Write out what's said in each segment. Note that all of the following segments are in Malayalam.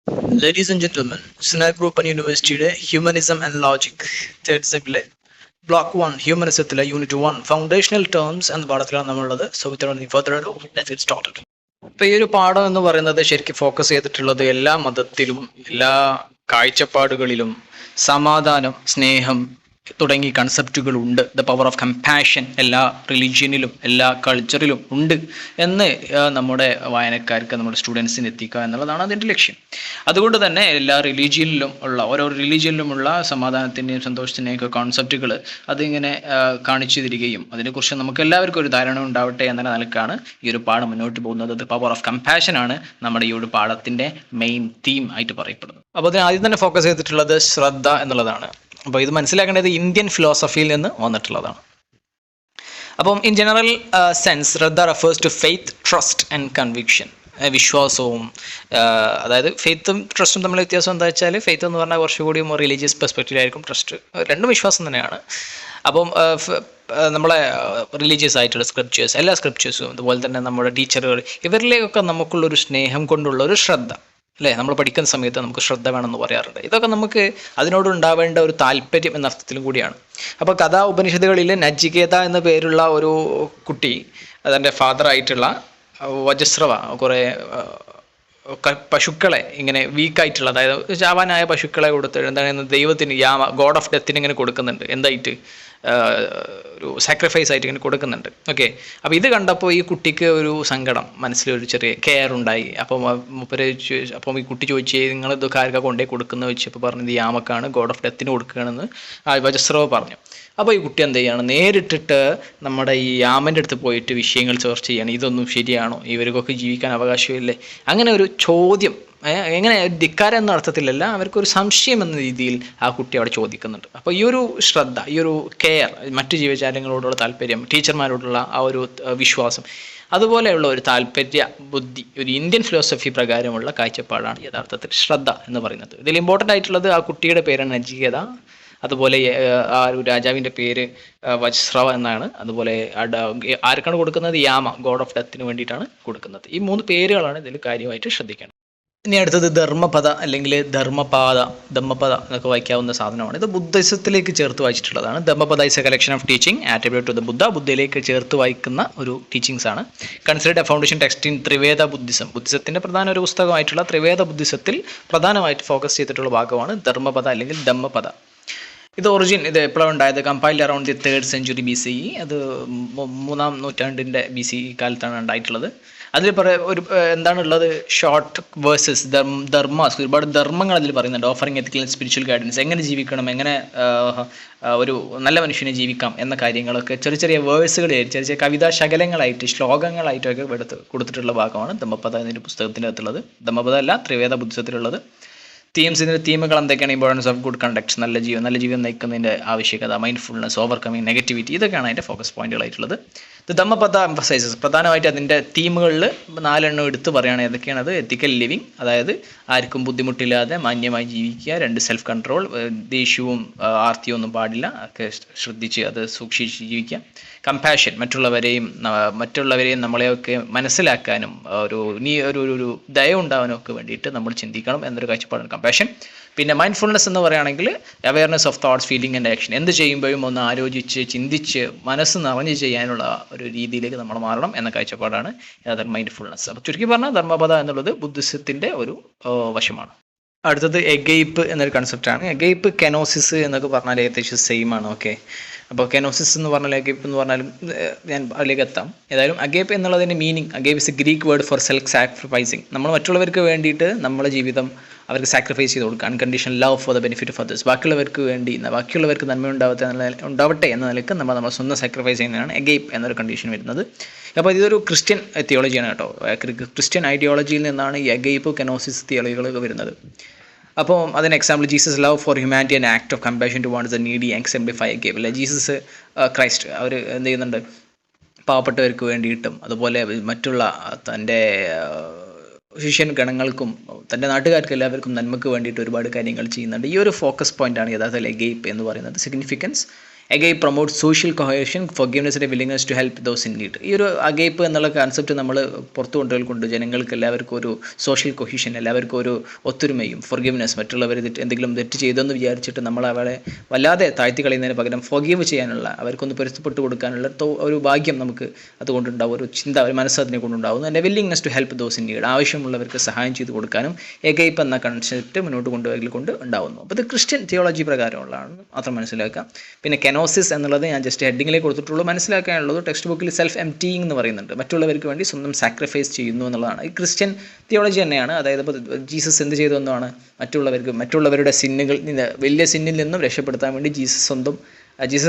Ladies and gentlemen, snack group and യൂണിവേഴ്സിറ്റിയുടെ ഹ്യൂമനിസം ആൻഡ് ലോജിക് തേർഡ് സെമിലെ ബ്ലോക്ക് 1 ഹ്യൂമനിസത്തിലെ യൂണിറ്റ് 1 ഫൗണ്ടേഷണൽ ടേംസ് എന്ന പാഠത്തിലാണ് നമ്മളുള്ളത്. So without further ado let's get started. അപ്പോൾ ഈ ഒരു പാഠം എന്ന് പറയുന്നത് ശരിക്കും ഫോക്കസ് ചെയ്തിട്ടുള്ളത് എല്ലാ മതത്തിലും എല്ലാ കാഴ്ചപ്പാടുകളിലും സമാധാനം, സ്നേഹം തുടങ്ങി കൺസെപ്റ്റുകൾ ഉണ്ട്. ദ പവർ ഓഫ് കമ്പാഷൻ എല്ലാ റിലീജിയനിലും എല്ലാ കൾച്ചറിലും ഉണ്ട് എന്ന് നമ്മുടെ വായനക്കാർക്ക്, നമ്മുടെ സ്റ്റുഡൻസിന് എത്തിക്കുക എന്നുള്ളതാണ് അതിൻ്റെ ലക്ഷ്യം. അതുകൊണ്ട് തന്നെ എല്ലാ റിലീജിയനിലും ഉള്ള ഓരോ റിലീജിയനിലുമുള്ള സമാധാനത്തിൻ്റെയും സന്തോഷത്തിൻ്റെയും ഒക്കെ കോൺസെപ്റ്റുകൾ അതിങ്ങനെ കാണിച്ചു തരികയും അതിനെക്കുറിച്ച് നമുക്ക് എല്ലാവർക്കും ഒരു ധാരണ ഉണ്ടാവട്ടെ എന്ന നിലക്കാണ് ഈ ഒരു പാഠം മുന്നോട്ട് പോകുന്നത്. ദ പവർ ഓഫ് കമ്പാഷൻ ആണ് നമ്മുടെ ഈ ഒരു പാഠത്തിൻ്റെ മെയിൻ തീം ആയിട്ട് പറയപ്പെടുന്നത്. അപ്പോൾ അതിന് ആദ്യം തന്നെ ഫോക്കസ് ചെയ്തിട്ടുള്ളത് ശ്രദ്ധ എന്നുള്ളതാണ്. അപ്പോൾ ഇത് മനസ്സിലാക്കേണ്ടത് ഇന്ത്യൻ ഫിലോസഫിയിൽ നിന്ന് വന്നിട്ടുള്ളതാണ്. അപ്പം ഇൻ ജനറൽ സെൻസ് ശ്രദ്ധ refers to faith, trust and conviction. വിശ്വാസവും, അതായത് ഫെയ്ത്തും ട്രസ്റ്റും തമ്മിൽ വ്യത്യാസം എന്താ വെച്ചാൽ, ഫെയ്ത്ത് എന്ന് പറഞ്ഞാൽ കുറച്ചുകൂടി റിലീജിയസ് പെർസ്പെക്റ്റീവിലായിരിക്കും, ട്രസ്റ്റ് രണ്ടും വിശ്വാസം തന്നെയാണ്. അപ്പം നമ്മളെ റിലീജിയസ് ആയിട്ടുള്ള സ്ക്രിപ്റ്റേഴ്സ്, എല്ലാ സ്ക്രിപ്റ്റേഴ്സും അതുപോലെ തന്നെ നമ്മുടെ ടീച്ചറുകൾ, ഇവരിലേക്കൊക്കെ നമുക്കുള്ളൊരു സ്നേഹം കൊണ്ടുള്ള ഒരു ശ്രദ്ധ അല്ലേ, നമ്മൾ പഠിക്കുന്ന സമയത്ത് നമുക്ക് ശ്രദ്ധ വേണമെന്ന് പറയാറുണ്ട്. ഇതൊക്കെ നമുക്ക് അതിനോട് ഉണ്ടാവേണ്ട ഒരു താല്പര്യം എന്ന അർത്ഥത്തിലും കൂടിയാണ്. അപ്പോൾ കഥാ ഉപനിഷത്തുകളിൽ നച്ചികേത എന്ന പേരുള്ള ഒരു കുട്ടി, അതെൻ്റെ ഫാദറായിട്ടുള്ള വജസ്രവ കുറേ പശുക്കളെ ഇങ്ങനെ വീക്കായിട്ടുള്ള, അതായത് ചാവാനായ പശുക്കളെ കൊടുത്ത് എന്താണ് ദൈവത്തിന് യാമ ഗോഡ് ഓഫ് ഡെത്തിന് ഇങ്ങനെ കൊടുക്കുന്നുണ്ട്. എന്തായിട്ട് ഒരു സാക്രിഫൈസ് ആയിട്ട് ഇങ്ങനെ കൊടുക്കുന്നുണ്ട്. ഓക്കെ, അപ്പോൾ ഇത് കണ്ടപ്പോൾ ഈ കുട്ടിക്ക് ഒരു സങ്കടം, മനസ്സിലൊരു ചെറിയ കെയർ ഉണ്ടായി. അപ്പം അപ്പം ഈ കുട്ടി ചോദിച്ചു, നിങ്ങൾ ഇതൊക്കെ ആർക്കാ കൊണ്ടേ കൊടുക്കുന്നത് ചോദിച്ചപ്പോൾ പറഞ്ഞത് യാമക്കാണ്, ഗോഡ് ഓഫ് ഡെത്തിന് കൊടുക്കുകയാണെന്ന് വജസ്രവ് പറഞ്ഞു. അപ്പോൾ ഈ കുട്ടി എന്ത് ചെയ്യാണ്, നേരിട്ടിട്ട് നമ്മുടെ ഈ യാമൻ്റെ അടുത്ത് പോയിട്ട് വിഷയങ്ങൾ ചർച്ച ചെയ്യണം. ഇതൊന്നും ശരിയാണോ, ഇവർക്കൊക്കെ ജീവിക്കാൻ അവകാശമില്ലേ, അങ്ങനെ ഒരു ചോദ്യം, എങ്ങനെ ധിക്കാരം എന്ന അർത്ഥത്തിലല്ല, അവർക്കൊരു സംശയം എന്ന രീതിയിൽ ആ കുട്ടി അവിടെ ചോദിക്കുന്നുണ്ട്. അപ്പോൾ ഈ ഒരു ശ്രദ്ധ, ഈ ഒരു കെയർ, മറ്റു ജീവജാലങ്ങളോടുള്ള താല്പര്യം, ടീച്ചർമാരോടുള്ള ആ ഒരു വിശ്വാസം, അതുപോലെയുള്ള ഒരു താല്പര്യ ബുദ്ധി, ഒരു ഇന്ത്യൻ ഫിലോസഫി പ്രകാരമുള്ള കാഴ്ചപ്പാടാണ് യഥാർത്ഥത്തിൽ ശ്രദ്ധ എന്ന് പറയുന്നത്. ഇതിൽ ഇമ്പോർട്ടൻ്റ് ആയിട്ടുള്ളത് ആ കുട്ടിയുടെ പേരാണ് നച്ചികേത, അതുപോലെ ആ ഒരു രാജാവിൻ്റെ പേര് വജ്സ്രവ എന്നാണ്. അതുപോലെ ആർക്കാണ് കൊടുക്കുന്നത്, യാമ ഗോഡ് ഓഫ് ഡെത്തിന് വേണ്ടിയിട്ടാണ് കൊടുക്കുന്നത്. ഈ 3 പേരുകളാണ് ഇതിൽ കാര്യമായിട്ട് ശ്രദ്ധിക്കേണ്ടത്. ഇനി അടുത്തത് ധർമ്മപദ അല്ലെങ്കിൽ ധർമ്മപാദ എന്നൊക്കെ വായിക്കാവുന്ന സാധനമാണ്. ഇത് ബുദ്ധിസത്തിലേക്ക് ചേർത്ത് വായിച്ചിട്ടുള്ളതാണ്. Dhammapada is a collection of teaching attribute to the Buddha. ബുദ്ധയിലേക്ക് ചേർത്ത് വായിക്കുന്ന ഒരു ടീച്ചിങ്സ് ആണ്. Considered a foundation text in Theravada Buddhism. ബുദ്ധിസത്തിൻ്റെ പ്രധാന ഒരു പുസ്തകമായിട്ടുള്ള ത്രിവേദ ബുദ്ധിസത്തിൽ പ്രധാനമായിട്ട് ഫോക്കസ് ചെയ്തിട്ടുള്ള ഭാഗമാണ് ധർമ്മപദ അല്ലെങ്കിൽ ധമ്മപദ. ഇത് എപ്പോഴാണ് ഉണ്ടായത്, compiled around the 3rd century BCE. അത് 3ാം നൂറ്റാണ്ടിൻ്റെ BCE കാലത്താണ് ഉണ്ടായിട്ടുള്ളത്. അതിൽ എന്താണുള്ളത്, ഷോർട്ട് വേഴ്സസ്, ധർമാസ്, ഒരുപാട് ധർമ്മങ്ങൾ അതിൽ പറയുന്നുണ്ട്. Offering ethical and spiritual guidance, എങ്ങനെ ജീവിക്കണം, എങ്ങനെ ഒരു നല്ല മനുഷ്യനെ ജീവിക്കാം എന്ന കാര്യങ്ങളൊക്കെ ചെറിയ ചെറിയ വേഴ്സുകൾ, ചെറിയ ചെറിയ കവിതാ ശകലങ്ങളായിട്ട്, ശ്ലോകങ്ങളായിട്ടൊക്കെ കൊടുത്തിട്ടുള്ള ഭാഗമാണ് ധമ്മപദ എന്നൊരു പുസ്തകത്തിൻ്റെ അകത്തുള്ളത്. ധമ്മപദ അല്ല, ത്രിവേദ ബുദ്ധിസത്തിലുള്ളത്. ഇതിൻ്റെ തീമുകൾ എന്തൊക്കെയാണ്, ഇമ്പോർട്ടൻസ് ഓഫ് ഗുഡ് കണ്ടക്ട്സ്, നല്ല ജീവൻ നയിക്കുന്നതിൻ്റെ ആവശ്യകത, മൈൻഡ്ഫുൾനെസ്, ഓവർകമ്മിങ് നെഗറ്റിവിറ്റി, ഇതൊക്കെയാണ് അതിൻ്റെ ഫോക്കസ് പോയിന്റുകളായിട്ടുള്ളത്. ഇത് ധമ്മപദ എംഫസൈസസ് പ്രധാനമായിട്ട് അതിൻ്റെ തീമുകളിൽ 4 എണ്ണം എടുത്ത് പറയുകയാണെങ്കിൽ ഏതൊക്കെയാണ്, അത് എത്തിക്കൽ ലിവിങ്, അതായത് ആർക്കും ബുദ്ധിമുട്ടില്ലാതെ മാന്യമായി ജീവിക്കുക. 2 സെൽഫ് കൺട്രോൾ, ദേഷ്യവും ആർത്തിയും ഒന്നും പാടില്ല, ഒക്കെ ശ്രദ്ധിച്ച് അത് സൂക്ഷിച്ച് ജീവിക്കുക. കമ്പാഷൻ, മറ്റുള്ളവരെയും നമ്മളെയൊക്കെ മനസ്സിലാക്കാനും ഒരു ദയ ഉണ്ടാവാനും ഒക്കെ വേണ്ടിയിട്ട് നമ്മൾ ചിന്തിക്കണം എന്നൊരു കാഴ്ചപ്പാടാണ് കമ്പാഷൻ. പിന്നെ മൈൻഡ്ഫുൾനെസ് എന്ന് പറയുകയാണെങ്കിൽ awareness of thoughts, feeling and action. എന്ത് ചെയ്യുമ്പോഴും ഒന്ന് ആലോചിച്ച് ചിന്തിച്ച് മനസ്സ് നിറഞ്ഞ് ചെയ്യാനുള്ള ഒരു രീതിയിലേക്ക് നമ്മൾ മാറണം എന്ന കാഴ്ചപ്പാടാണ് മൈൻഡ്ഫുൾനെസ്. അപ്പോൾ ചുരുക്കി പറഞ്ഞാൽ ധർമ്മപദ എന്നുള്ളത് ബുദ്ധിസത്തിൻ്റെ ഒരു വശമാണ്. അടുത്തത് എഗെയ്പ്പ് എന്നൊരു കൺസെപ്റ്റാണ്. എഗെയ്പ്പ്, കെനോസിസ് എന്നൊക്കെ പറഞ്ഞാൽ ഏകദേശം സെയിം ആണ്. ഓക്കെ, അപ്പോൾ കെനോസിസ് എന്ന് പറഞ്ഞാൽ, അഗേപ്പ് എന്ന് പറഞ്ഞാലും ഞാൻ അതിലേക്ക് എത്താം. ഏതായാലും അഗേപ്പ് എന്നുള്ളതിൻ്റെ meaning, agape is a Greek word for self sacrificing. നമ്മൾ മറ്റുള്ളവർക്ക് വേണ്ടിയിട്ട് നമ്മുടെ ജീവിതം അവർക്ക് സാക്രിഫൈസ് ചെയ്ത് കൊടുക്കുക. Unconditional love for the benefit of others. ബാക്കിയുള്ളവർക്ക് നന്മ ഉണ്ടാവട്ടെ എന്ന നിലയ്ക്ക് നമ്മൾ സ്വന്തം സാക്രിഫൈസ് ചെയ്യുന്നതാണ് എഗെയ്പ്പ് എന്നൊരു കണ്ടീഷൻ വരുന്നത്. അപ്പോൾ ഇതൊരു ക്രിസ്ത്യൻ തിയോളജിയാണ് കേട്ടോ. ക്രിസ്ത്യൻ ഐഡിയോളജിയിൽ നിന്നാണ് ഈ എഗെയ്പ്പ്, കെനോസിസ് തിയോളജികളൊക്കെ വരുന്നത്. അപ്പോൾ അതിന് example, Jesus love for humanity and act of compassion towards the needy exemplify agape. അല്ലെ, ജീസസ് ക്രൈസ്റ്റ് അവർ എന്ത് ചെയ്യുന്നുണ്ട്, പാവപ്പെട്ടവർക്ക് വേണ്ടിയിട്ടും അതുപോലെ മറ്റുള്ള തൻ്റെ ശിഷ്യൻ ഗണങ്ങൾക്കും തൻ്റെ നാട്ടുകാർക്ക് എല്ലാവർക്കും നന്മയ്ക്ക് വേണ്ടിയിട്ട് ഒരുപാട് കാര്യങ്ങൾ ചെയ്യുന്നുണ്ട്. ഈ ഒരു ഫോക്കസ് പോയിൻ്റാണ് യഥാർത്ഥത്തിൽ എഗെയ്പ്പ് എന്ന് പറയുന്നത്. Significance, agape promote social cohesion, forgiveness, willingness to help those in need. ഈ ഒരു അഗൈപ്പ് എന്നുള്ള കൺസെപ്റ്റ് നമ്മൾ പുറത്തു കൊണ്ടുകൊണ്ട് ജനങ്ങൾക്ക് എല്ലാവർക്കും ഒരു സോഷ്യൽ കൊഹീഷൻ, എല്ലാവർക്കും ഒരു ഒത്തൊരുമയും, ഫോർഗിവ്നെസ്, മറ്റുള്ളവർ എന്തെങ്കിലും തെറ്റ് ചെയ്തെന്ന് വിചാരിച്ചിട്ട് നമ്മൾ അവരെ വല്ലാതെ താഴ്ത്തി കളയുന്നതിന് പകരം ഫോർഗീവ് ചെയ്യാനുള്ള, അവർക്കൊന്ന് പൊരുത്തപ്പെട്ട് കൊടുക്കാനുള്ള ഒരു ഭാഗ്യം നമുക്ക് അതുകൊണ്ടുണ്ടാവും, ഒരു ചിന്ത, ഒരു മനസ്സ് അതിനെ കൊണ്ടുണ്ടാവും. അതിൻ്റെ willingness to help those in need, ആവശ്യമുള്ളവർക്ക് സഹായം ചെയ്ത് കൊടുക്കാനും എഗൈപ്പ് എന്ന കൺസെപ്റ്റ് മുന്നോട്ട് കൊണ്ടുപോയി ഉണ്ടാവുന്നു. അപ്പോൾ ഇത് ക്രിസ്ത്യൻ തിയോളജി പ്രകാരമുള്ളതാണ് മാത്രം മനസ്സിലാക്കാം. പിന്നെ കെനോസിസ് എന്നുള്ളത് ഞാൻ ജസ്റ്റ് ഹെഡിങ്ങിലേക്ക് കൊടുത്തിട്ടുള്ളൂ. മനസ്സിലാക്കാനുള്ളത് ടെക്സ്റ്റ് ബുക്കിൽ സെൽഫ് എംപ്റ്റിയിങ് എന്ന് പറയുന്നുണ്ട്, മറ്റുള്ളവർക്ക് വേണ്ടി സ്വന്തം സാക്രിഫൈസ് ചെയ്യുന്നു എന്നുള്ളതാണ്. ഈ ക്രിസ്ത്യൻ തിയോളജി തന്നെയാണ്. അതായത് ഇപ്പോൾ ജീസസ് എന്ത് ചെയ്തു എന്നാണ്, മറ്റുള്ളവരുടെ സിന്നുകൾ, വലിയ സിന്നിൽ നിന്നും രക്ഷപ്പെടുത്താൻ വേണ്ടി ജീസസ്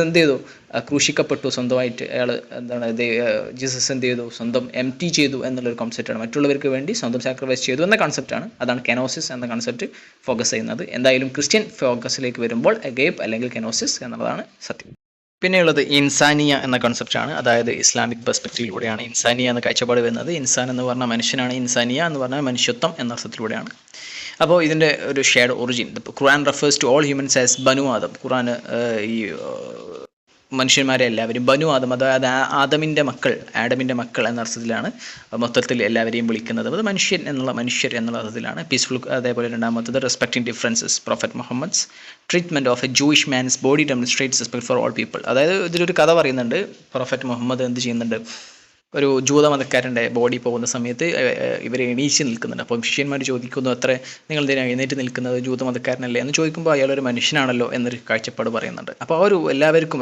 എന്ത് ചെയ്തു, ക്രൂശിക്കപ്പെട്ടു സ്വന്തമായിട്ട്. അയാൾ ജീസസ് എന്ത് ചെയ്തു, സ്വന്തം എംപ്റ്റി ചെയ്തു എന്നുള്ളൊരു കോൺസെപ്റ്റാണ്. മറ്റുള്ളവർക്ക് വേണ്ടി സ്വന്തം സാക്രിഫൈസ് ചെയ്തു എന്ന കോൺസെപ്റ്റാണ്. അതാണ് കെനോസിസ് എന്ന കോൺസെപ്റ്റ് ഫോക്കസ് ചെയ്യുന്നത്. എന്തായാലും ക്രിസ്ത്യൻ ഫോക്കസിലേക്ക് വരുമ്പോൾ അഗൈപ്പ് അല്ലെങ്കിൽ കെനോസിസ് എന്നുള്ളതാണ് സത്യം. പിന്നെയുള്ളത് ഇൻസാനിയ എന്ന കോൺസെപ്റ്റാണ്. അതായത് ഇസ്ലാമിക് പെർസ്പെക്റ്റീവിലൂടെയാണ് ഇൻസാനിയ എന്ന കാഴ്ചപ്പാട് വരുന്നത്. ഇൻസാൻ എന്ന് പറഞ്ഞാൽ മനുഷ്യനാണ്, ഇൻസാനിയ എന്ന് പറഞ്ഞാൽ മനുഷ്യത്വം എന്ന അർത്ഥത്തിലൂടെയാണ്. അപ്പോൾ ഇതിൻ്റെ ഒരു shared origin, Quran refers to all humans as ബനു ആദം. ഖുർആൻ ഈ മനുഷ്യന്മാരെ എല്ലാവരും ബനു ആദം, അതായത് ആദമിൻ്റെ മക്കൾ എന്ന അർത്ഥത്തിലാണ് മൊത്തത്തിൽ എല്ലാവരെയും വിളിക്കുന്നത്. അത് മനുഷ്യർ എന്നുള്ള അർത്ഥത്തിലാണ്. പീസ്ഫുൾ. അതേപോലെ രണ്ടാമത്തത് respecting differences. Prophet Muhammad's treatment of a Jewish man's body demonstrates respect for all people. അതായത് ഇതിലൊരു കഥ പറയുന്നുണ്ട്. പ്രൊഫറ്റ് മുഹമ്മദ് എന്ത് ചെയ്യുന്നുണ്ട്, ഒരു ജൂതമതക്കാരൻ്റെ ബോഡി പോകുന്ന സമയത്ത് ഇവർ എണീച്ച് നിൽക്കുന്നുണ്ട്. അപ്പോൾ ശിഷ്യന്മാർ ചോദിക്കുന്നു, നിങ്ങൾ എന്തിനാണ് എഴുന്നേറ്റ് നിൽക്കുന്നത്, ജൂതമതക്കാരനല്ലേ എന്ന് ചോദിക്കുമ്പോൾ അയാളൊരു മനുഷ്യനാണല്ലോ എന്നൊരു കാഴ്ചപ്പാട് പറയുന്നുണ്ട്. അപ്പോൾ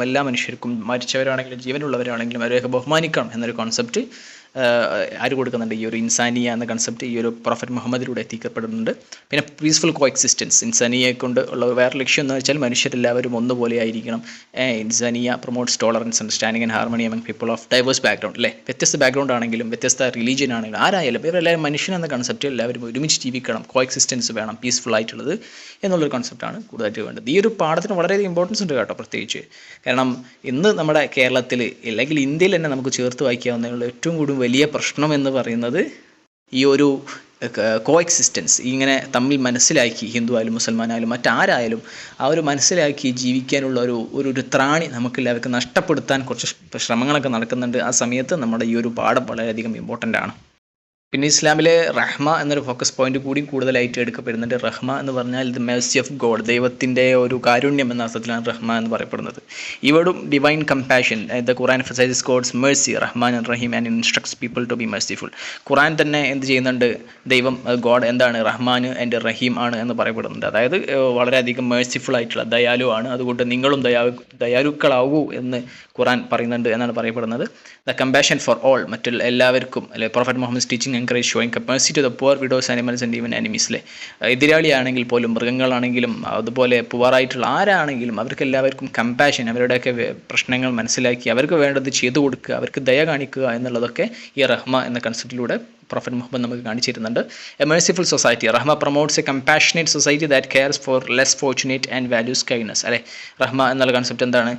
എല്ലാ മനുഷ്യർക്കും, മരിച്ചവരാണെങ്കിലും ജീവനുള്ളവരാണെങ്കിലും അവരെയൊക്കെ ബഹുമാനിക്കണം എന്നൊരു കോൺസെപ്റ്റ് ആര് കൊടുക്കുന്നുണ്ട്, ഈ ഒരു ഇൻസാനിയ എന്ന കൺസെപ്റ്റ് ഈ ഒരു പ്രൊഫറ്റ് മുഹമ്മദിലൂടെ എത്തിക്കപ്പെടുന്നുണ്ട്. പിന്നെ പീസ്ഫുൾ കോ എക്സിസ്റ്റൻസ്. ഇൻസാനിയെ കൊണ്ട് ഉള്ള വേറെ ലക്ഷ്യം എന്ന് വെച്ചാൽ മനുഷ്യരെല്ലാവരും ഒന്നുപോലെ ആയിരിക്കണം. ഇൻസാനിയ promotes tolerance, understanding and harmony among people of diverse background. അല്ലേ, വ്യത്യസ്ത ബാക്ക്ഗ്രൗണ്ട് ആണെങ്കിലും വ്യത്യസ്ത റിലീജിയൻ ആണെങ്കിലും ആരായാലും ഇവരെല്ലാവരും മനുഷ്യൻ എന്ന കൺസെപ്റ്റ് എല്ലാവരും ഒരുമിച്ച് ജീവിക്കണം, കോ എക്സിസ്റ്റൻസ് വേണം, പീസ്ഫുൾ ആയിട്ടുള്ളത് എന്നുള്ളൊരു കൺസെപ്റ്റാണ് കൂടുതലായിട്ട് വേണ്ടത്. ഈ ഒരു പാഠത്തിന് വളരെയധികം ഇമ്പോർട്ടൻസ് ഉണ്ട് കേട്ടോ, പ്രത്യേകിച്ച് കാരണം ഇന്ന് നമ്മുടെ കേരളത്തിൽ അല്ലെങ്കിൽ ഇന്ത്യയിൽ തന്നെ നമുക്ക് ചേർത്ത് വായിക്കാവുന്ന ഏറ്റവും കൂടുതൽ വലിയ പ്രശ്നം എന്ന് പറയുന്നത് ഈ ഒരു കോ എക്സിസ്റ്റൻസ്. ഇങ്ങനെ തമ്മിൽ മനസ്സിലാക്കി, ഹിന്ദു ആയാലും മുസൽമാനായാലും മറ്റാരായാലും ആ ഒരു മനസ്സിലാക്കി ജീവിക്കാനുള്ള ഒരു ത്രാണി നമുക്കെല്ലാവർക്കും നഷ്ടപ്പെടുത്താൻ കുറച്ച് ശ്രമങ്ങളൊക്കെ നടക്കുന്നുണ്ട്. ആ സമയത്ത് നമ്മുടെ ഈ ഒരു പാഠം വളരെയധികം ഇമ്പോർട്ടൻ്റ് ആണ്. പിന്നെ ഇസ്ലാമിലെ റഹ്മ എന്നൊരു ഫോക്കസ് പോയിന്റ് കൂടി കൂടുതലായിട്ട് എടുക്കപ്പെടുന്നുണ്ട്. റഹ്മ എന്ന് പറഞ്ഞാൽ ദ മെർസി ഓഫ് ഗോഡ്, ദൈവത്തിൻ്റെ ഒരു കാരുണ്യം എന്ന അർത്ഥത്തിലാണ് റഹ്മ എന്ന് പറയപ്പെടുന്നത്. ഈ വേർഡും divine compassion, the Quran emphasises God's mercy, Rahman and Rahim and instructs people to be merciful. Quran തന്നെ എന്ത് ചെയ്യുന്നുണ്ട്, ദൈവം ഗോഡ് എന്താണ്, റഹ്മാൻ ആൻഡ് റഹീം ആണ് എന്ന് പറയപ്പെടുന്നുണ്ട്. അതായത് വളരെയധികം മേഴ്സിഫുൾ ആയിട്ടുള്ള ദയാലു ആണ്, അതുകൊണ്ട് നിങ്ങളും ദയാലുക്കളാവൂ എന്ന് ഖുറാൻ പറയുന്നുണ്ട് എന്നാണ് പറയപ്പെടുന്നത്. ദ കമ്പാഷൻ ഫോർ ഓൾ, മറ്റുള്ള എല്ലാവർക്കും. അല്ലെ, prophet Muhammad teaching encourage showing mercy to the poor, widows, animals and even enemies. എതിരാളിയാണെങ്കിൽ പോലും, മൃഗങ്ങളാണെങ്കിലും അതുപോലെ പുവറായിട്ടുള്ള ആരാണെങ്കിലും അവർക്ക് എല്ലാവർക്കും കമ്പാഷൻ, അവരുടെയൊക്കെ പ്രശ്നങ്ങൾ മനസ്സിലാക്കി അവർക്ക് വേണ്ടത് ചെയ്തു കൊടുക്കുക, അവർക്ക് ദയ കാണിക്കുക എന്നുള്ളതൊക്കെ ഈ റഹ്മ എന്ന കൺസെപ്റ്റിലൂടെ പ്രൊഫറ്റ് മുഹമ്മദ് നമുക്ക് കാണിച്ചിരുന്നുണ്ട്. A merciful society. റഹ്മ promotes a compassionate society that cares for less fortunate and values kindness. അല്ലെ, റഹ്മ എന്നുള്ള കൺസെപ്റ്റ് എന്താണ്,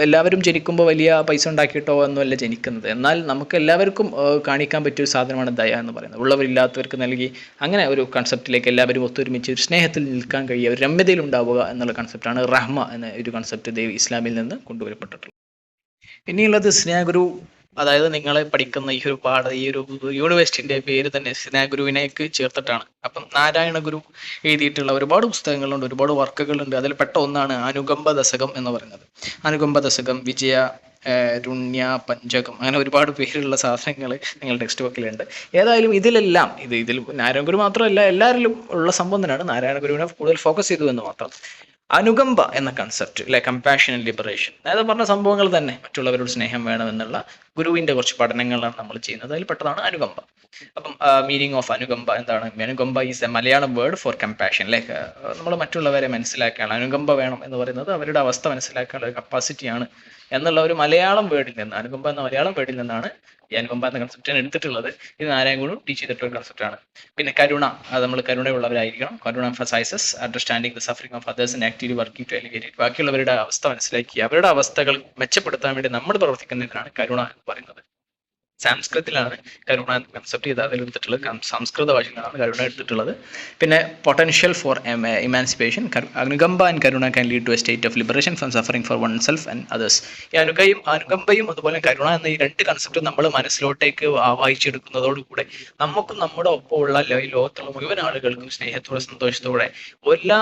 എല്ലാവരും ജനിക്കുമ്പോൾ വലിയ പൈസ ഉണ്ടാക്കിയിട്ടോ ഒന്നുമല്ല ജനിക്കുന്നത്, എന്നാൽ നമുക്ക് എല്ലാവർക്കും കാണിക്കാൻ പറ്റിയ ഒരു സാധനമാണ് ദയ എന്ന് പറയുന്നത്. ഉള്ളവരില്ലാത്തവർക്ക് നൽകി, അങ്ങനെ ഒരു കൺസെപ്റ്റിലേക്ക് എല്ലാവരും ഒത്തൊരുമിച്ച് ഒരു സ്നേഹത്തിൽ നിൽക്കാൻ കഴിയുക, ഒരു രമ്യതയിൽ ഉണ്ടാവുക എന്നുള്ള കൺസെപ്റ്റാണ് റഹ്മ എന്ന ഒരു കൺസെപ്റ്റ് ഇസ്ലാമിൽ നിന്ന് കൊണ്ടുവരപ്പെട്ടിട്ടുള്ളത്. പിന്നെയുള്ളത് സ്നേഹഗുരു. അതായത് നിങ്ങൾ പഠിക്കുന്ന ഈ ഒരു യൂണിവേഴ്സിറ്റിൻ്റെ പേര് തന്നെ സ്നേഹഗുരുവിനേക്ക് ചേർത്തിട്ടാണ്. അപ്പം നാരായണ ഗുരു എഴുതിയിട്ടുള്ള ഒരുപാട് പുസ്തകങ്ങളുണ്ട്, ഒരുപാട് വർക്കുകളുണ്ട്. അതിൽ പെട്ട ഒന്നാണ് അനുകമ്പ ദശകം എന്ന് പറയുന്നത്. അനുകമ്പ ദശകം, വിജയ രുണ്യ പഞ്ചകം, അങ്ങനെ ഒരുപാട് പേരുള്ള സാധനങ്ങൾ നിങ്ങളുടെ ടെക്സ്റ്റ് ബുക്കിലുണ്ട്. ഏതായാലും ഇതിലെല്ലാം ഇതിൽ നാരായണ ഗുരു മാത്രമല്ല, എല്ലാവരിലും ഉള്ള സംഭവം തന്നെയാണ്. നാരായണ ഗുരുവിനെ കൂടുതൽ ഫോക്കസ് ചെയ്തു എന്ന് മാത്രം. അനുകമ്പ എന്ന കൺസെപ്റ്റ്, അല്ലെ, കമ്പാഷൻ ആൻഡ് ലിബറേഷൻ, അതായത് പറഞ്ഞ സംഭവങ്ങൾ തന്നെ, മറ്റുള്ളവരോട് സ്നേഹം വേണമെന്നുള്ള ഗുരുവിൻ്റെ കുറച്ച് പഠനങ്ങളാണ് നമ്മൾ ചെയ്യുന്നത്. അതിൽ പെട്ടതാണ് അനുകമ്പ. അപ്പം മീനിങ് ഓഫ് അനുകമ്പ എന്താണ്? അനുകമ്പ is A Malayalam word for compassion. Like നമ്മൾ മറ്റുള്ളവരെ മനസ്സിലാക്കാനുള്ള, അനുകമ്പ വേണം എന്ന് പറയുന്നത് അവരുടെ അവസ്ഥ മനസ്സിലാക്കാനുള്ള ഒരു കപ്പാസിറ്റിയാണ് എന്നുള്ള ഒരു മലയാളം വേർഡിൽ നിന്ന്, അനുകമ്പ എന്ന മലയാളം വേർഡിൽ നിന്നാണ് ഈ അനുകമ്പ എന്ന കൺസെപ്റ്റാണ് എടുത്തിട്ടുള്ളത്. ഇത് നാരായണഗുരു ടീച്ച് ചെയ്തിട്ടുള്ള ഒരു കൺസെപ്റ്റാണ്. പിന്നെ കരുണ, അത് നമ്മൾ കരുണയുള്ളവരായിരിക്കണം. Karuna emphasises understanding the suffering of others and actively working to elevate it. ബാക്കിയുള്ളവരുടെ അവസ്ഥ മനസ്സിലാക്കി അവരുടെ അവസ്ഥകൾ മെച്ചപ്പെടുത്താൻ വേണ്ടി നമ്മൾ പ്രവർത്തിക്കുന്നതിനാണ് കരുണ എന്ന് പറയുന്നത്. സംസ്കൃതത്തിലാണ് കരുണ എന്ന കൺസെപ്റ്റ് യഥാർത്ഥത്തിൽ എടുത്തിട്ടുള്ളത്. സംസ്കൃത ഭാഷയിലാണ് കരുണ എടുത്തിട്ടുള്ളത്. പിന്നെ പൊട്ടൻഷ്യൽ ഫോർ ഇമാൻസിപ്പേഷൻ, അനുകമ്പ ആൻഡ് കരുണ can lead to a state of liberation from suffering for one self and others. ഈ അനുകമ്പയും അതുപോലെ കരുണ എന്ന ഈ രണ്ട് കൺസെപ്റ്റും നമ്മൾ മനസ്സിലോട്ടേക്ക് ആവാഹിച്ചെടുക്കുന്നതോടുകൂടെ നമുക്കും നമ്മുടെ ഒപ്പമുള്ള ഈ ലോകത്തുള്ള മുഴുവൻ ആളുകൾക്കും സ്നേഹത്തോടെ സന്തോഷത്തോടെ എല്ലാ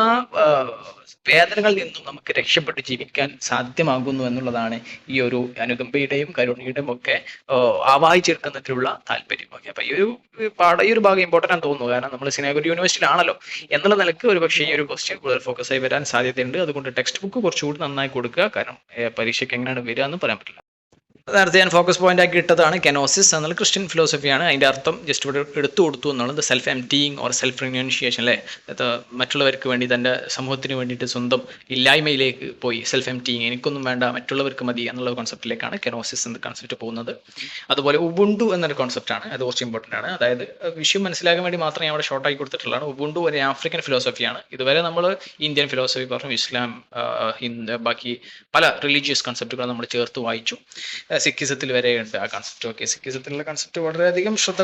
വേദനകളിൽ നിന്നും നമുക്ക് രക്ഷപ്പെട്ട് ജീവിക്കാൻ സാധ്യമാകുന്നു എന്നുള്ളതാണ് ഈ ഒരു അനുകമ്പയുടെയും കരുണയുടെയും ഒക്കെ ആവാഹിച്ചെടുക്കുന്നതിലുള്ള താല്പര്യം. ഓക്കെ, അപ്പൊ ഈ ഒരു ഭാഗം ഇമ്പോർട്ടൻ്റ് ആണെന്ന് തോന്നുന്നു. കാരണം നമ്മൾ സിനാഗുരി യൂണിവേഴ്സിറ്റിയിലാണല്ലോ എന്നുള്ള നിലക്ക് ഒരു പക്ഷേ ഈ ഒരു ക്വസ്റ്റ്യൻ കൂടുതൽ ഫോക്കസ് ആയി വരാൻ സാധ്യതയുണ്ട്. അതുകൊണ്ട് ടെക്സ്റ്റ് ബുക്ക് കുറച്ചുകൂടി നന്നായി കൊടുക്കുക. കാരണം പരീക്ഷയ്ക്ക് എങ്ങനെയാണ് വരിക എന്ന് പറയാൻ പറ്റില്ല. നേരത്തെ ഞാൻ ഫോക്കസ് പോയിന്റ് ആക്കി ഇട്ടതാണ് കെനോസിസ് എന്നുള്ള ക്രിസ്ത്യൻ ഫിലോസഫിയാണ്. അതിൻ്റെ അർത്ഥം ജസ്റ്റ് ഇവിടെ എടുത്തു കൊടുത്തു എന്നുള്ളത് സെൽഫ് എംപ്റ്റിയിങ് ഓർ സെൽഫ് റിന്യൂൻഷിയേഷൻ അല്ലേ. മറ്റുള്ളവർക്ക് വേണ്ടി തൻ്റെ സമൂഹത്തിന് വേണ്ടിയിട്ട് സ്വന്തം ഇല്ലായ്മയിലേക്ക് പോയി സെൽഫ് എംപ്റ്റിയിങ്, എനിക്കൊന്നും വേണ്ട മറ്റുള്ളവർക്ക് മതി എന്നുള്ള കോൺസെപ്റ്റിലേക്കാണ് കെനോസിസ് എന്ന കോൺസെപ്റ്റ് പോകുന്നത്. അതുപോലെ ഉബുണ്ടു എന്നൊരു കോൺസെപ്റ്റാണ്, അത് കുറച്ച് ഇമ്പോർട്ടൻ്റ് ആണ്. അതായത് വിഷയം മനസ്സിലാക്കാൻ വേണ്ടി മാത്രം ഞാൻ അവിടെ ഷോർട്ടാക്കി കൊടുത്തിട്ടുള്ളതാണ്. ഉബുണ്ടു ഒരു ആഫ്രിക്കൻ ഫിലോസഫിയാണ്. ഇതുവരെ നമ്മൾ ഇന്ത്യൻ ഫിലോസഫി പറഞ്ഞു, ഇസ്ലാം, ഹിന്ദു, ബാക്കി പല റിലീജിയസ് കോൺസെപ്റ്റുകൾ നമ്മൾ ചേർത്ത് വായിച്ചു. സിക്കിസത്തിൽ വരെയുണ്ട് ആ കൺസെപ്റ്റ്. ഓക്കെ, സിക്കിസത്തിലുള്ള കൺസെപ്റ്റ് വളരെയധികം ശ്രദ്ധ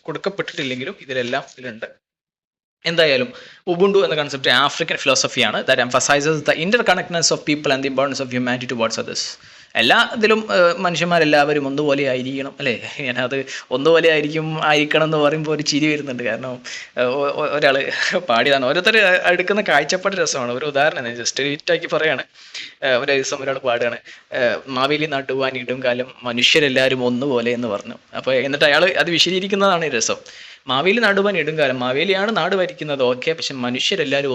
കൊടുക്കപ്പെട്ടിട്ടില്ലെങ്കിലും ഇതിലെല്ലാം ഇതിലുണ്ട്. എന്തായാലും ഉബുണ്ടു എന്ന കൺസെപ്റ്റ് ആഫ്രിക്കൻ ഫിലോസഫിയാണ്. That emphasises the interconnectedness of people and the importance of humanity towards others. എല്ലാ ഇതിലും മനുഷ്യന്മാരെല്ലാവരും ഒന്നുപോലെ ആയിരിക്കണം അല്ലേ. ഞാനത് ഒന്നുപോലെ ആയിരിക്കണം എന്ന് പറയുമ്പോൾ ഒരു ചിരി വരുന്നുണ്ട്. കാരണം ഒരാൾ പാടിയതാണ്. ഓരോരുത്തർ എടുക്കുന്ന കാഴ്ചപ്പാട് രസമാണ്. ഒരു ഉദാഹരണം ജസ്റ്റ് വിറ്റാക്കി പറയാണ്. ഒരു ദിവസം ഒരാൾ പാടുകയാണ്, മാവേലി നാട്ടുവാൻ ഇടും കാലം മനുഷ്യരെല്ലാവരും ഒന്നുപോലെ എന്ന് പറഞ്ഞു. അപ്പോൾ എന്നിട്ട് അയാൾ അത് വിശദീകരിക്കുന്നതാണ് രസം. മാവേലി നടുവാൻ ഇടുംകാലം, മാവേലിയാണ് നാട് ഭരിക്കുന്നത്, ഓക്കെ, പക്ഷെ മനുഷ്യരെല്ലാവരും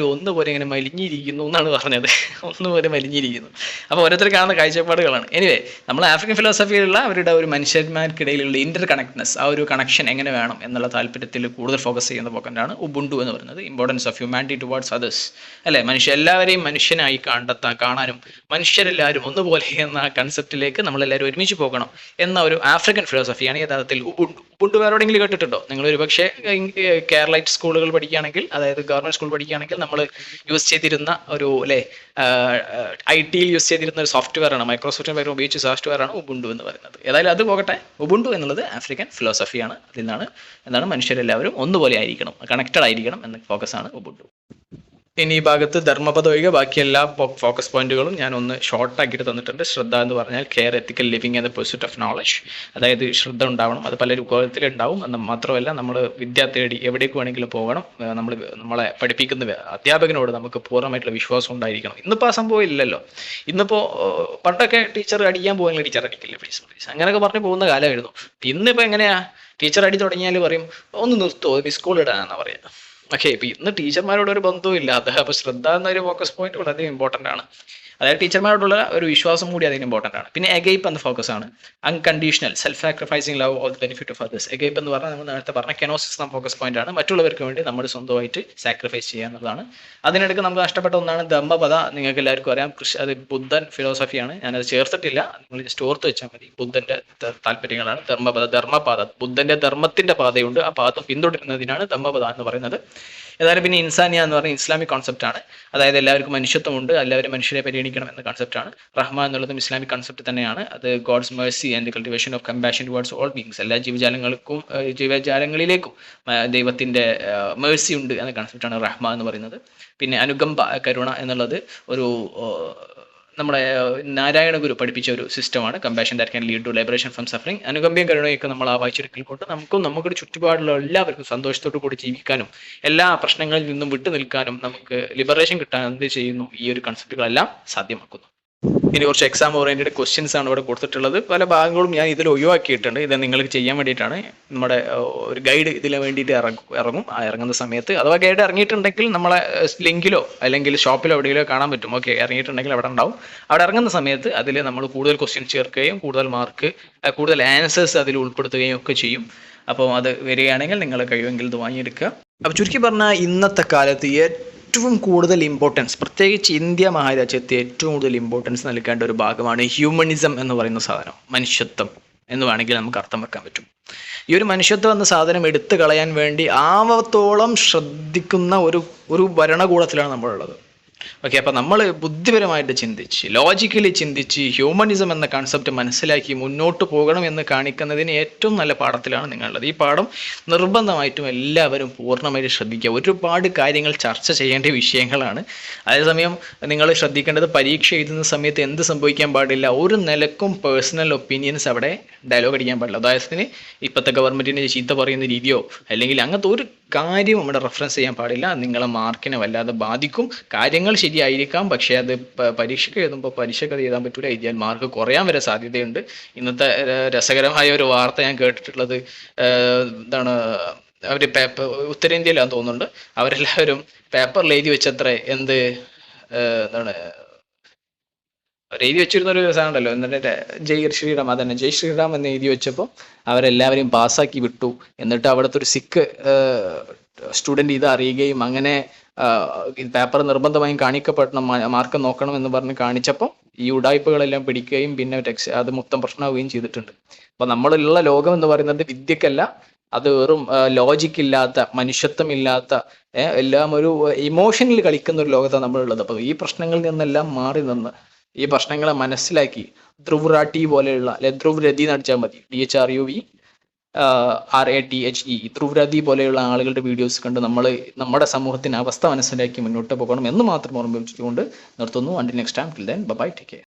ഒന്നുപോലെ ഇങ്ങനെ മലിഞ്ഞിരിക്കുന്നു എന്നാണ് പറഞ്ഞത്. ഒന്നുപോലെ മലിഞ്ഞിരിക്കുന്നു. അപ്പോൾ ഓരോരുത്തർ കാണുന്ന കാഴ്ചപ്പാടുകളാണ്. എനിവേ, നമ്മൾ ആഫ്രിക്കൻ ഫിലോസഫിയിലുള്ള അവരുടെ ഒരു മനുഷ്യന്മാർക്കിടയിലുള്ള ഇന്റർ കണക്ട്നെസ്, ആ ഒരു കണക്ഷൻ എങ്ങനെ വേണം എന്നുള്ള താല്പര്യത്തിൽ കൂടുതൽ ഫോക്കസ് ചെയ്യുന്ന പോക്കൻ്റാണ് ഉബുണ്ടു എന്ന് പറയുന്നത്. Importance of humanity towards others അല്ലേ. എല്ലാവരെയും മനുഷ്യനായി കാണാനും മനുഷ്യരെല്ലാവരും ഒന്നുപോലെ എന്ന കൺസെപ്റ്റിലേക്ക് നമ്മളെല്ലാവരും ഒരുമിച്ച് പോകണം എന്ന ഒരു ആഫ്രിക്കൻ ഫിലോസഫിയാണ് യഥാർത്ഥത്തിൽ ഉബുണ്ടു. ഉബുണ്ടു വേറെ എവിടെയെങ്കിലും കേട്ടിട്ടുണ്ടോ? നിങ്ങൾ ഒരു പക്ഷേ കേരളൈറ്റ് സ്കൂളുകൾ പഠിക്കുകയാണെങ്കിൽ, അതായത് ഗവൺമെന്റ് സ്കൂൾ പഠിക്കുകയാണെങ്കിൽ നമ്മൾ യൂസ് ചെയ്തിരുന്ന ഒരു അല്ലേ IT യൂസ് ചെയ്തിരുന്ന ഒരു സോഫ്റ്റ്വെയർ ആണ്, മൈക്രോസോഫ്റ്റിന് പകരം ഉപയോഗിച്ച സോഫ്റ്റ്വെയർ ആണ് ഉബുണ്ടു എന്ന് പറയുന്നത്. ഏതായാലും അത് പോകട്ടെ. ഉബുണ്ടു എന്നുള്ളത് ആഫ്രിക്കൻ ഫിലോസഫിയാണ്. അതിൽ നിന്നാണ് എന്താണ് മനുഷ്യരെല്ലാവരും ഒന്നുപോലെ ആയിരിക്കണം, കണക്റ്റഡ് ആയിരിക്കണം എന്ന ഫോക്കസാണ് ഉബുണ്ടു. ഇനി ഈ ഭാഗത്ത് ധർമ്മപദ ഒഴികെ ബാക്കി എല്ലാ ഫോക്കസ് പോയിന്റുകളും ഞാൻ ഒന്ന് ഷോർട്ട് ആക്കിയിട്ട് തന്നിട്ടുണ്ട്. ശ്രദ്ധ എന്ന് പറഞ്ഞാൽ care, ethical living and pursuit of knowledge. അതായത് ശ്രദ്ധ ഉണ്ടാവണം, അത് പല രൂപത്തിലുണ്ടാവും. എന്ന് മാത്രമല്ല നമ്മൾ വിദ്യ തേടി എവിടേക്ക് വേണമെങ്കിലും പോകണം. നമ്മളെ പഠിപ്പിക്കുന്ന അധ്യാപകനോട് നമുക്ക് പൂർണ്ണമായിട്ടുള്ള വിശ്വാസം ഉണ്ടായിരിക്കണം. ഇന്നിപ്പോൾ ആ സംഭവം ഇല്ലല്ലോ. ഇന്നിപ്പോൾ പണ്ടൊക്കെ ടീച്ചർ അടിക്കാൻ പോകുമെങ്കിൽ ടീച്ചർ അടിക്കില്ല, പ്ലീസ് പ്ലീസ് അങ്ങനെയൊക്കെ പറഞ്ഞ് പോകുന്ന കാലമായിരുന്നു. ഇന്നിപ്പോൾ എങ്ങനെയാ, ടീച്ചർ അടി തുടങ്ങിയാൽ പറയും ഒന്ന് നിർത്തുമോ, മിസ്കോൾ ഇടാനാണ് പറയുക. ഓക്കെ, ഇപ്പം ഇന്ന് ടീച്ചർമാരോട് ഒരു ബന്ധവും ഇല്ല. അത് അപ്പോൾ ശ്രദ്ധ എന്നൊരു ഫോക്കസ് പോയിന്റ് വളരെ ഇമ്പോർട്ടൻ്റ് ആണ്. അതായത് ടീച്ചർമാരോടുള്ള ഒരു വിശ്വാസം കൂടി അതിന് ഇമ്പോർട്ടൻ്റ് ആണ്. പിന്നെ എഗൈപ്പ് എന്ന ഫോക്കസ് ആണ്, unconditional self sacrificing love all the benefit of others. Agape എന്ന് പറഞ്ഞാൽ നമ്മൾ നേരത്തെ പറഞ്ഞ കെനോസിസ് എന്ന ഫോക്കസ് പോയിന്റ് ആണ്. മറ്റുള്ളവർക്ക് വേണ്ടി നമ്മൾ സ്വന്തമായിട്ട് സാക്രിഫൈസ് ചെയ്യുക എന്നുള്ളതാണ്. അതിനിടയ്ക്ക് നമുക്ക് നഷ്ടപ്പെട്ട ഒന്നാണ് ധമ്മപദ. നിങ്ങൾക്ക് എല്ലാവർക്കും അറിയാം, അത് ബുദ്ധൻ ഫിലോസഫിയാണ്. ഞാനത് ചേർത്തിട്ടില്ല, നിങ്ങൾ ജസ്റ്റ് ഓർത്ത് വെച്ചാൽ മതി. ബുദ്ധന്റെ താല്പര്യങ്ങളാണ് ധർമ്മപാത. ബുദ്ധന്റെ ധർമ്മത്തിന്റെ പാതയുണ്ട്, ആ പാത പിന്തുടരുന്നതിനാണ് ധമ്മപദ എന്ന് പറയുന്നത്. ഏതായാലും പിന്നെ ഇൻസാനിയ എന്ന് പറയുന്ന ഇസ്ലാമിക് കോൺസെപ്റ്റ് ആണ്. അതായത് എല്ലാവർക്കും മനുഷ്യത്വമുണ്ട്, എല്ലാവരും മനുഷ്യരെ പരിഗണിക്കണം എന്ന കോൺസെപ്റ്റാണ്. റഹ്മ എന്നുള്ളതും ഇസ്ലാമിക് കോൺസെപ്റ്റ് തന്നെയാണ്. അത് God's mercy and cultivation of compassion towards all beings. എല്ലാ ജീവജാലങ്ങളിലേക്കും ദൈവത്തിൻ്റെ മേഴ്സി ഉണ്ട് എന്ന കോൺസെപ്റ്റാണ് റഹ്മ എന്ന് പറയുന്നത്. പിന്നെ അനുകമ്പ, കരുണ എന്നുള്ളത് ഒരു നമ്മുടെ നാരായണ ഗുരു പഠിപ്പിച്ച ഒരു സിസ്റ്റമാണ്. Compassion that can lead to liberation from suffering. അനുകമ്പയും കരുണയൊക്കെ നമ്മൾ ആ വായിച്ചെടുക്കൽ കൊണ്ട് നമുക്കൊരു ചുറ്റുപാടുള്ള എല്ലാവർക്കും സന്തോഷത്തോടു കൂടി ജീവിക്കാനും എല്ലാ പ്രശ്നങ്ങളിൽ നിന്നും വിട്ടു നിൽക്കാനും നമുക്ക് ലിബറേഷൻ കിട്ടാൻ എന്ത് ചെയ്യുന്നു, ഈ ഒരു കൺസെപ്റ്റുകളെല്ലാം സാധ്യമാക്കുന്നു. ഇനി കുറച്ച് എക്സാം ഓറിയൻറ്റഡ് ക്വസ്റ്റ്യൻസ് ആണ് ഇവിടെ കൊടുത്തിട്ടുള്ളത്. പല ഭാഗങ്ങളും ഞാൻ ഇതിൽ ഒഴിവാക്കിയിട്ടുണ്ട്. ഇത് നിങ്ങൾക്ക് ചെയ്യാൻ വേണ്ടിയിട്ടാണ്. നമ്മുടെ ഒരു ഗൈഡ് ഇതിന് വേണ്ടിയിട്ട് ഇറങ്ങും. ആ ഇറങ്ങുന്ന സമയത്ത് അഥവാ ഗൈഡ് ഇറങ്ങിയിട്ടുണ്ടെങ്കിൽ നമ്മളെ ലിങ്കിലോ അല്ലെങ്കിൽ ഷോപ്പിലോ എവിടെയെങ്കിലും കാണാൻ പറ്റും. ഓക്കെ, ഇറങ്ങിയിട്ടുണ്ടെങ്കിൽ അവിടെ ഉണ്ടാവും. അവിടെ ഇറങ്ങുന്ന സമയത്ത് അതിൽ നമ്മൾ കൂടുതൽ ക്വസ്റ്റ്യൻസ് ചേർക്കുകയും കൂടുതൽ ആൻസേഴ്സ് അതിൽ ഉൾപ്പെടുത്തുകയും ഒക്കെ ചെയ്യും. അപ്പോൾ അത് വരികയാണെങ്കിൽ നിങ്ങൾ കഴിയുമെങ്കിൽ ഇത് വാങ്ങിയെടുക്കുക. അപ്പോൾ ചുരുക്കി പറഞ്ഞാൽ ഇന്നത്തെ കാലത്ത് ഏറ്റവും കൂടുതൽ ഇമ്പോർട്ടൻസ്, പ്രത്യേകിച്ച് ഇന്ത്യ മഹാരാജ്യത്ത് ഏറ്റവും കൂടുതൽ ഇമ്പോർട്ടൻസ് നൽകേണ്ട ഒരു ഭാഗമാണ് ഹ്യൂമനിസം എന്ന് പറയുന്ന സാധനം. മനുഷ്യത്വം എന്ന് വേണമെങ്കിൽ നമുക്ക് അർത്ഥം വെക്കാൻ പറ്റും. ഈ ഒരു മനുഷ്യത്വം എന്ന സാധനം എടുത്തു കളയാൻ വേണ്ടി ആവത്തോളം ശ്രദ്ധിക്കുന്ന ഒരു ഭരണകൂടത്തിലാണ് നമ്മളുള്ളത്. ഓക്കെ, അപ്പോൾ നമ്മൾ ബുദ്ധിപരമായിട്ട് ചിന്തിച്ച് ലോജിക്കലി ചിന്തിച്ച് ഹ്യൂമനിസം എന്ന കൺസെപ്റ്റ് മനസ്സിലാക്കി മുന്നോട്ട് പോകണം എന്ന് കാണിക്കുന്നതിന് ഏറ്റവും നല്ല പാഠത്തിലാണ് നിങ്ങളുള്ളത്. ഈ പാഠം നിർബന്ധമായിട്ടും എല്ലാവരും പൂർണ്ണമായിട്ട് ശ്രദ്ധിക്കുക. ഒരുപാട് കാര്യങ്ങൾ ചർച്ച ചെയ്യേണ്ട വിഷയങ്ങളാണ്. അതേസമയം നിങ്ങൾ ശ്രദ്ധിക്കേണ്ടത്, പരീക്ഷ എഴുതുന്ന സമയത്ത് എന്ത് സംഭവിക്കാൻ പാടില്ല, ഒരു നിലക്കും പേഴ്സണൽ ഒപ്പീനിയൻസ് അവിടെ ഡയലോഗ് അടിക്കാൻ പാടില്ല. ഉദാഹരണത്തിന് ഇപ്പോഴത്തെ ഗവൺമെൻറ്റിനെ ചീത്ത പറയുന്ന രീതിയോ അല്ലെങ്കിൽ അങ്ങനത്തെ ഒരു കാര്യം നമ്മുടെ റെഫറൻസ് ചെയ്യാൻ പാടില്ല. നിങ്ങളെ മാർക്കിനെ വല്ലാതെ ബാധിക്കും. കാര്യങ്ങൾ ശരിയായിരിക്കാം, പക്ഷേ അത് പരീക്ഷയ്ക്ക് എഴുതുമ്പോൾ പരീക്ഷയ്ക്ക് അത് എഴുതാൻ പറ്റൂല, എഴുതിയാൽ മാർക്ക് കുറയാൻ വരെ സാധ്യതയുണ്ട്. ഇന്നത്തെ രസകരമായ ഒരു വാർത്ത ഞാൻ കേട്ടിട്ടുള്ളത്, എന്താണ്, അവർ ഉത്തരേന്ത്യയിലാന്ന് തോന്നുന്നുണ്ട്, അവരെല്ലാവരും പേപ്പറിൽ എഴുതി വെച്ചത്ര എന്ത്, എന്താണ്, എഴുതി വെച്ചിരുന്ന ഒരു സാധനം ഉണ്ടല്ലോ, എന്നിട്ട് ജയ് ശ്രീറാം, അതന്നെ ജയ് ശ്രീറാം എന്ന് എഴുതി വെച്ചപ്പോൾ അവരെല്ലാവരെയും പാസ്സാക്കി വിട്ടു. എന്നിട്ട് അവിടുത്തെ ഒരു സിഖ് സ്റ്റുഡൻറ് ഇത് അറിയുകയും അങ്ങനെ പേപ്പർ നിർബന്ധമായും കാണിക്കപ്പെടണം, മാർക്ക് നോക്കണം എന്ന് പറഞ്ഞ് കാണിച്ചപ്പോൾ ഈ ഉടായ്പകളെല്ലാം പിടിക്കുകയും പിന്നെ അത് മൊത്തം പ്രശ്നമാവുകയും ചെയ്തിട്ടുണ്ട്. അപ്പോൾ നമ്മളുള്ള ലോകം എന്ന് പറയുന്നത് വിദ്യക്കല്ല, അത് വെറും ലോജിക്ക് ഇല്ലാത്ത, മനുഷ്യത്വം ഇല്ലാത്ത, എല്ലാം ഒരു ഇമോഷനിൽ കളിക്കുന്ന ഒരു ലോകത്താണ് നമ്മളുള്ളത്. അപ്പോൾ ഈ പ്രശ്നങ്ങളിൽ നിന്നെല്ലാം മാറി നിന്ന് ഈ പ്രശ്നങ്ങളെ മനസ്സിലാക്കി ധ്രുവ് റാട്ടി പോലെയുള്ള, അല്ലെ ധ്രുവ് രതി നടിച്ചാൽ മതി, DHRUV RATHE, ധ്രുവ് രതി പോലെയുള്ള ആളുകളുടെ വീഡിയോസ് കണ്ട് നമ്മൾ നമ്മുടെ സമൂഹത്തിന് അവസ്ഥ മനസ്സിലാക്കി മുന്നോട്ട് പോകണം എന്ന് മാത്രം ഓർമ്മിപ്പിച്ചുകൊണ്ട് നിർത്തുന്നു. Until next time, till then bye, take care.